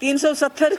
370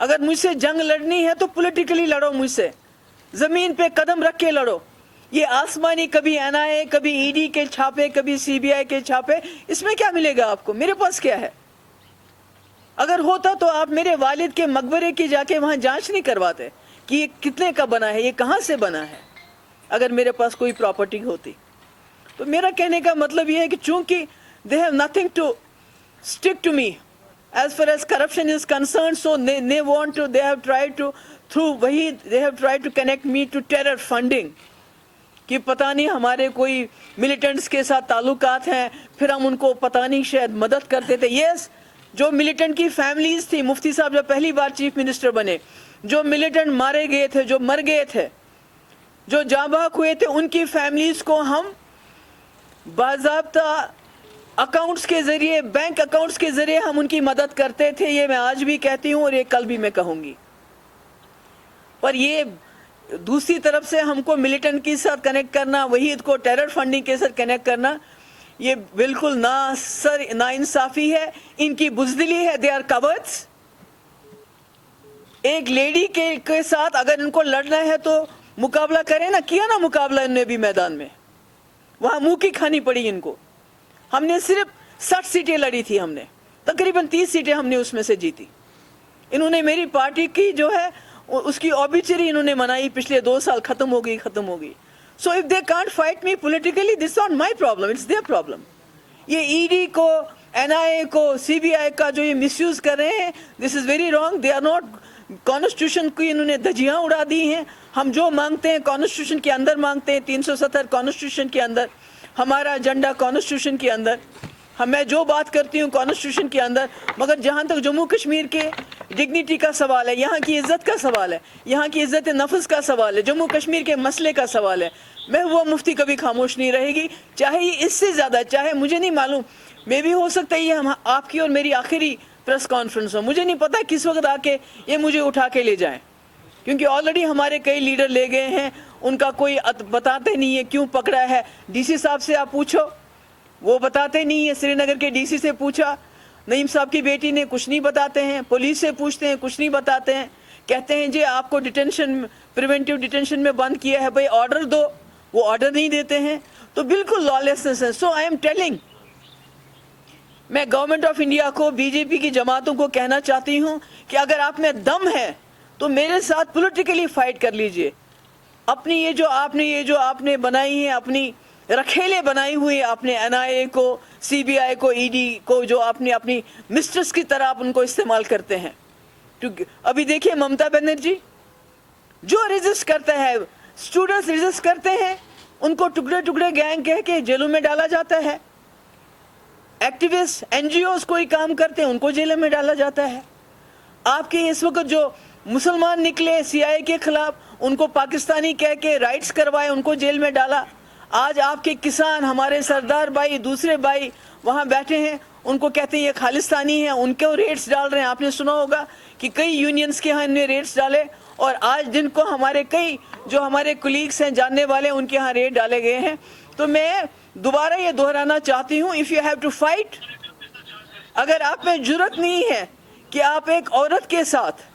اگر مجھ سے جنگ لڑنی ہے تو پولیٹیکلی لڑو مجھ سے, زمین پہ قدم رکھ کے لڑو. یہ آسمانی کبھی NIA, کبھی ED کے چھاپے, کبھی CBI کے چھاپے, اس میں کیا ملے گا آپ کو؟ میرے پاس کیا ہے؟ اگر ہوتا تو آپ میرے والد کے مقبرے کی جا کے وہاں جانچ نہیں کرواتے کہ یہ کتنے کا بنا ہے, یہ کہاں سے بنا ہے, اگر میرے پاس کوئی پراپرٹی ہوتی. تو میرا کہنے کا مطلب یہ ہے کہ چونکہ they have nothing to stick to me as far as corruption is concerned, so they have tried to, through Wahid, they have tried to connect me to terror funding. کہ پتہ نہیں ہمارے کوئی ملیٹنٹس کے ساتھ تعلقات ہیں, پھر ہم ان کو پتہ نہیں شاید مدد کرتے تھے. یس, جو ملیٹنٹ کی فیملیز تھی, مفتی صاحب جب پہلی بار چیف منسٹر بنے, جو ملیٹنٹ مارے گئے تھے, جو مر گئے تھے, جو جاں بحق ہوئے تھے, ان کی فیملیز کو ہم باضابطہ اکاؤنٹس کے ذریعے, بینک اکاؤنٹس کے ذریعے ہم ان کی مدد کرتے تھے. یہ میں آج بھی کہتی ہوں اور یہ کل بھی میں کہوں گی. پر یہ دوسری طرف سے ہم کو ملیٹنٹ کے ساتھ کنیکٹ کرنا, وحید کو ٹیرر فنڈنگ کے ساتھ کنیکٹ کرنا, یہ بالکل نا انصافی ہے, ان کی بزدلی ہے. They are cowards. ایک لیڈی کے ساتھ اگر ان کو لڑنا ہے تو مقابلہ کریں نا. کیا نا مقابلہ انہوں نے بھی میدان میں, وہاں منہ کی کھانی پڑی ان کو. ہم نے صرف 60 سیٹیں لڑی تھی, ہم نے تقریباً 30 سیٹیں ہم نے اس میں سے جیتی. انہوں نے میری پارٹی کی جو ہے اس کی اوبیچری انہوں نے منائی, پچھلے 2 سال ختم ہو گئی. So if they can't fight me politically, this is not my problem, it's their problem. یہ ED کو, NIA کو, CBI کا جو یہ مس یوز کر رہے ہیں, this is very wrong. They are not, constitution کی انہوں نے دھجیاں اڑا دی ہیں. ہم جو مانگتے ہیں کانسٹیٹیوشن کے اندر مانگتے ہیں, 370 کانسٹیٹیوشن کے اندر, ہمارا ایجنڈا کانسٹیٹیوشن کے اندر, میں جو بات کرتی ہوں کانسٹیٹیوشن کے اندر. مگر جہاں تک جموں کشمیر کے ڈگنیٹی کا سوال ہے, یہاں کی عزت کا سوال ہے, یہاں کی عزت نفس کا سوال ہے, جموں کشمیر کے مسئلے کا سوال ہے, محبوبہ مفتی کبھی خاموش نہیں رہے گی. چاہے یہ اس سے زیادہ, چاہے مجھے نہیں معلوم, میں بھی ہو سکتا ہے یہ آپ کی اور میری آخری پریس کانفرنس ہو, مجھے نہیں پتا کس وقت آ کے یہ مجھے اٹھا کے لے جائیں, کیونکہ آلریڈی ہمارے کئی لیڈر لے گئے ہیں, ان کا کوئی بتاتے نہیں ہے کیوں پکڑا ہے. DC صاحب سے آپ پوچھو, وہ بتاتے نہیں ہیں. سری نگر کے DC سے پوچھا, نعیم صاحب کی بیٹی نے, کچھ نہیں بتاتے ہیں. پولیس سے پوچھتے ہیں, کچھ نہیں بتاتے ہیں. کہتے ہیں جی آپ کو ڈیٹینشن, پریونٹیو ڈیٹینشن میں بند کیا ہے, بھائی آرڈر دو, وہ آرڈر نہیں دیتے ہیں. تو بالکل لالسنس ہے. سو آئی ایم ٹیلنگ, میں گورنمنٹ آف انڈیا کو, BJP کی جماعتوں کو کہنا چاہتی ہوں کہ اگر آپ میں دم ہے تو میرے ساتھ پولیٹیکلی فائٹ کر لیجئے. اپنی یہ جو آپ نے بنائی ہے, اپنی رکھیلے بنائی ہوئی آپ نے, NIA کو, CBI کو, ED کو, جو آپ نے اپنی مسٹرس کی طرح آپ ان کو استعمال کرتے ہیں. ابھی دیکھیے ممتا بنرجی جو ریزسٹ کرتا ہے, اسٹوڈنٹس ریزسٹ کرتے ہیں, ان کو ٹکڑے ٹکڑے گینگ کہہ کے جیلوں میں ڈالا جاتا ہے. ایکٹیوسٹ, NGOs کوئی کام کرتے ہیں, ان کو جیلوں میں ڈالا جاتا ہے. آپ کے اس وقت جو مسلمان نکلے CIA کے خلاف, ان کو پاکستانی کہہ کے رائٹس کروائے, ان کو جیل میں ڈالا. آج آپ کے کسان, ہمارے سردار بھائی, دوسرے بھائی وہاں بیٹھے ہیں, ان کو کہتے ہیں یہ خالستانی ہیں, ان کو ریٹس ڈال رہے ہیں. آپ نے سنا ہوگا کہ کئی یونینز کے ہاں انہیں ریٹس ڈالے, اور آج جن کو ہمارے کئی جو ہمارے کولیگس ہیں, جاننے والے, ان کے ہاں ریٹ ڈالے گئے ہیں. تو میں دوبارہ یہ دہرانا چاہتی ہوں, if you have to fight, اگر آپ میں جرت نہیں ہے کہ آپ ایک عورت کے ساتھ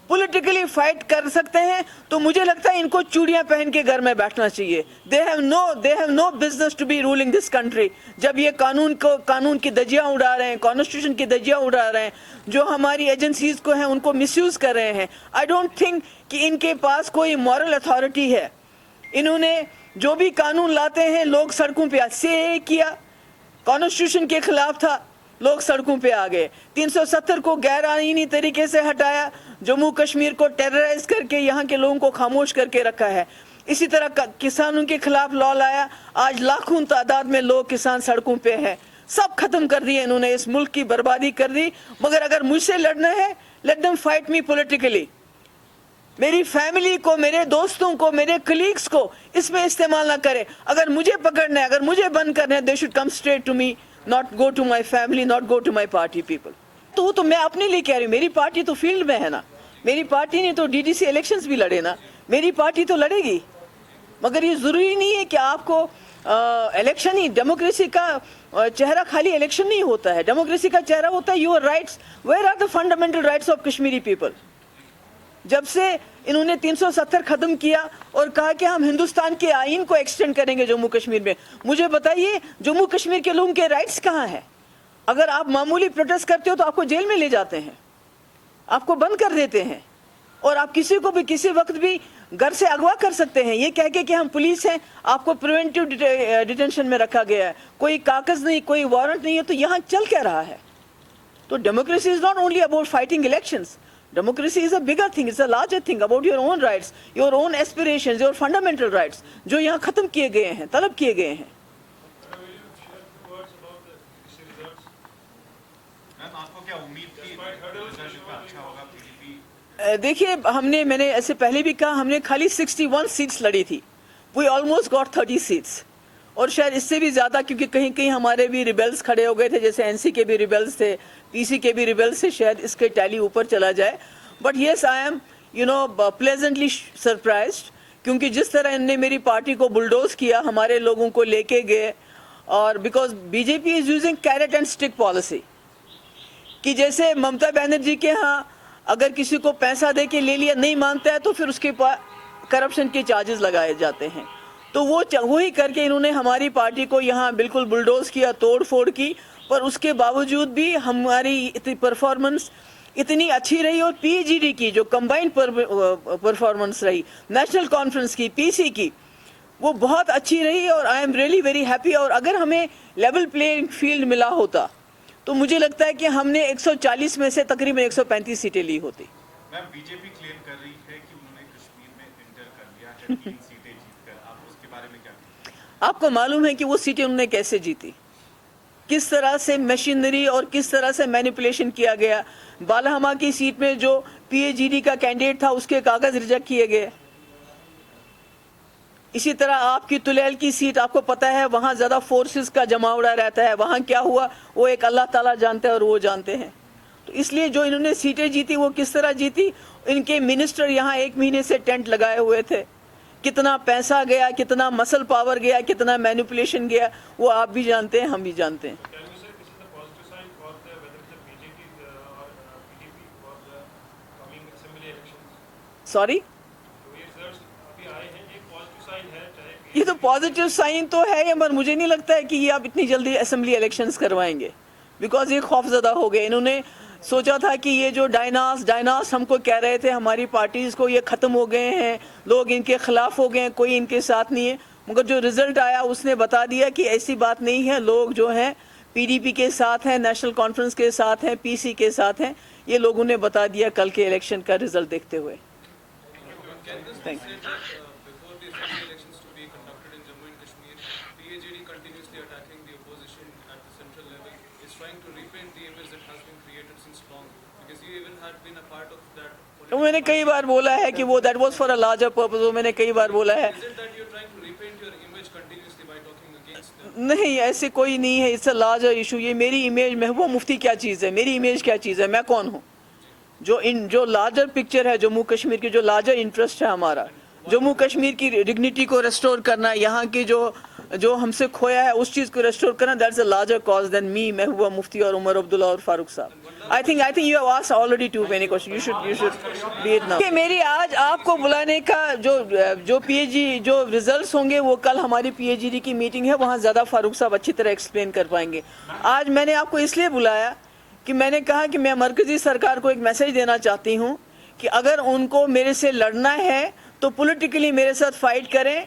پولیٹیکلی فائٹ کر سکتے ہیں, تو مجھے لگتا ہے ان کو چوڑیاں پہن کے گھر میں بیٹھنا چاہیے. they have no business to be ruling this country. جب یہ قانون کی دھجیاں اڑا رہے ہیں, کانسٹیٹیوشن کی دھجیاں اڑا رہے ہیں, جو ہماری ایجنسیز کو ہیں ان کو مس یوز کر رہے ہیں. I don't think کہ ان کے پاس کوئی مورل اتھارٹی ہے. انہوں نے جو بھی قانون لاتے ہیں, لوگ سڑکوں پہ CAA کیا, کانسٹیٹیوشن کے خلاف تھا, لوگ سڑکوں پہ آ گئے. 370 کو غیر آئینی طریقے سے ہٹایا, جموں کشمیر کو ٹیررائز کر کے یہاں کے لوگوں کو خاموش کر کے رکھا ہے. اسی طرح کسانوں کے خلاف لا لایا, آج لاکھوں تعداد میں لوگ کسان سڑکوں پہ ہیں. سب ختم کر دیے انہوں نے, اس ملک کی بربادی کر دی. مگر اگر مجھ سے لڑنا ہے, let them fight me politically. میری فیملی کو, میرے دوستوں کو, میرے کلیگز کو اس میں استعمال نہ کرے. اگر مجھے پکڑنا ہے, اگر مجھے بند کرنا ہے, they should come straight to me, not go to my family, not go to my party people. تو میں اپنے لیے کہہ رہی ہوں, میری پارٹی تو فیلڈ میں ہے نا, میری پارٹی نے تو DDC الیکشنز بھی لڑے نا, میری پارٹی تو لڑے گی. مگر یہ ضروری نہیں ہے کہ آپ کو الیکشن ہی, ڈیموکریسی کا چہرہ خالی الیکشن نہیں ہوتا ہے. ڈیموکریسی کا چہرہ ہوتا ہے your rights. Where are the fundamental rights of Kashmiri people? جب سے انہوں نے 370 ختم کیا اور کہا کہ ہم ہندوستان کے آئین کو ایکسٹینڈ کریں گے جموں کشمیر میں، مجھے بتائیے جموں کشمیر کے لوگوں کے رائٹس کہاں ہیں؟ اگر آپ معمولی پروٹیسٹ کرتے ہو تو آپ کو جیل میں لے جاتے ہیں، آپ کو بند کر دیتے ہیں، اور آپ کسی کو بھی کسی وقت بھی گھر سے اغوا کر سکتے ہیں یہ کہہ کے کہ ہم پولیس ہیں، آپ کو پریونٹیو ڈیٹینشن میں رکھا گیا ہے، کوئی کاغذ نہیں، کوئی وارنٹ نہیں ہے، تو یہاں چل کیا رہا ہے؟ تو democracy is not only about fighting elections. Democracy is a bigger thing, it's a larger thing about your own rights, your own aspirations, your fundamental rights, جو یہاں ختم کیے گئے ہیں، طلب کیے گئے ہیں. دیکھیے میں نے ایسے پہلے بھی کہا، ہم نے خالی 61 سیٹس لڑی تھی. We almost got 30 seats. اور شاید اس سے بھی زیادہ، کیونکہ کہیں کہیں ہمارے بھی ریبیلز کھڑے ہو گئے تھے، جیسے این سی کے بھی ریبیلز تھے، پی سی کے بھی ریبیلز تھے، شاید اس کے ٹیلی اوپر چلا جائے. But yes I am pleasantly surprised, کیونکہ جس طرح انہوں نے میری پارٹی کو بلڈوز کیا، ہمارے لوگوں کو لے کے گئے، اور because B J P is using carrot and stick policy, کہ جیسے ممتا بینرجی کے ہاں اگر کسی کو پیسہ دے کے لے لیا، نہیں مانتا ہے تو پھر اس کے پاس کرپشن کے چارجز لگائے جاتے ہیں. تو وہی کر کے انہوں نے ہماری پارٹی کو یہاں بالکل بلڈوز کیا، توڑ پھوڑ کی، پر اس کے باوجود بھی ہماری پرفارمنس اتنی اچھی رہی، اور پی جی ڈی کی جو کمبائنڈ پرفارمنس رہی، نیشنل کانفرنس کی، پی سی کی، وہ بہت اچھی رہی، اور I am really very happy. اور اگر ہمیں لیول پلینگ فیلڈ ملا ہوتا تو مجھے لگتا ہے کہ ہم نے 140 میں سے تقریباً 135 سیٹیں لی ہوتی. میم بی جے پی کلیم کر رہی ہے کہ انہوں نے کشمیر میں انٹر کر لیا ہے 3 سیٹیں جیت کر، آپ اس کے بارے میں کیا کہیں؟ آپ کو معلوم ہے کہ وہ سیٹیں انہوں نے کیسے جیتی، کس طرح سے مشینری اور کس طرح سے مینیپولیشن کیا گیا. بالہما کی سیٹ میں جو پی اے جی ڈی کا کینڈیڈیٹ تھا، اس کے کاغذ ریجیکٹ کیے گئے. اسی طرح آپ کی تلیل کی سیٹ، آپ کو پتہ ہے وہاں زیادہ فورسز کا جماوڑا رہتا ہے، وہاں کیا ہوا وہ ایک اللہ تعالیٰ جانتا ہے اور وہ جانتے ہیں. تو اس لیے جو انہوں نے سیٹیں جیتی وہ کس طرح جیتی، ان کے منسٹر یہاں 1 مہینے سے ٹینٹ لگائے ہوئے تھے، کتنا پیسہ گیا، کتنا مسل پاور گیا، کتنا مینیپولیشن گیا، وہ آپ بھی جانتے ہیں، ہم بھی جانتے ہیں. سوری، یہ تو پازیٹیو سائن تو ہے، مگر مجھے نہیں لگتا ہے کہ یہ آپ اتنی جلدی اسمبلی الیکشنز کروائیں گے، بیکاز یہ خوف زدہ ہو گئے. انہوں نے سوچا تھا کہ یہ جو ڈائناس ہم کو کہہ رہے تھے، ہماری پارٹیز کو، یہ ختم ہو گئے ہیں، لوگ ان کے خلاف ہو گئے ہیں، کوئی ان کے ساتھ نہیں ہے. مگر جو رزلٹ آیا اس نے بتا دیا کہ ایسی بات نہیں ہے، لوگ جو ہیں پی ڈی پی کے ساتھ ہیں، نیشنل کانفرنس کے ساتھ ہیں، پی سی کے ساتھ ہیں. یہ لوگوں نے بتا دیا کل کے الیکشن کا رزلٹ دیکھتے ہوئے. Thank you. میں نے کئی بار بولا ہے کہ وہ that was for a larger purpose, وہ میں نے کئی بار بولا ہے. نہیں، ایسے کوئی نہیں ہے، اٹس اے لارجر ایشو. یہ میری امیج، محبوبہ مفتی کیا چیز ہے، میری امیج کیا چیز ہے، میں کون ہوں؟ جو لارجر پکچر ہے جموں کشمیر کی، جو لارجر انٹرسٹ ہے ہمارا، جموں کشمیر کی ڈگنیٹی کو ریسٹور کرنا، یہاں کی جو ہم سے کھویا ہے اس چیز کو ریسٹور کرنا، that's a larger cause then می، محبوبہ مفتی اور عمر عبداللہ اور فاروق صاحب. I think you have asked already too many questions. You should be it now. کہ میری آج آپ کو بلانے کا جو پی ایچ ڈی جو ریزلٹس ہوں گے، وہ کل ہماری پی ایچ ڈی کی میٹنگ ہے، وہاں زیادہ فاروق صاحب اچھی طرح ایکسپلین کر پائیں گے. آج میں نے آپ کو اس لیے بلایا کہ میں نے کہا کہ میں مرکزی سرکار کو ایک میسج دینا چاہتی ہوں کہ اگر ان کو میرے سے لڑنا ہے تو پولیٹیکلی میرے ساتھ فائٹ کریں،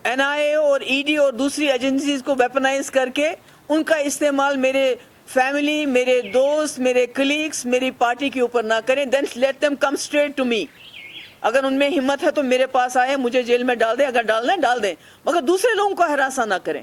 این آئی اے اور ای ڈی اور دوسری ایجنسیز کو ویپنائز کر کے ان کا استعمال میرے فیملی، میرے دوست، میرے کلیگس، میری پارٹی کے اوپر نہ کریں. Then let them come straight to me. اگر ان میں ہمت ہے تو میرے پاس آئے، مجھے جیل میں ڈال دیں، اگر ڈالنا ہے ڈال دیں، مگر دوسرے لوگوں کو ہراساں نہ کریں.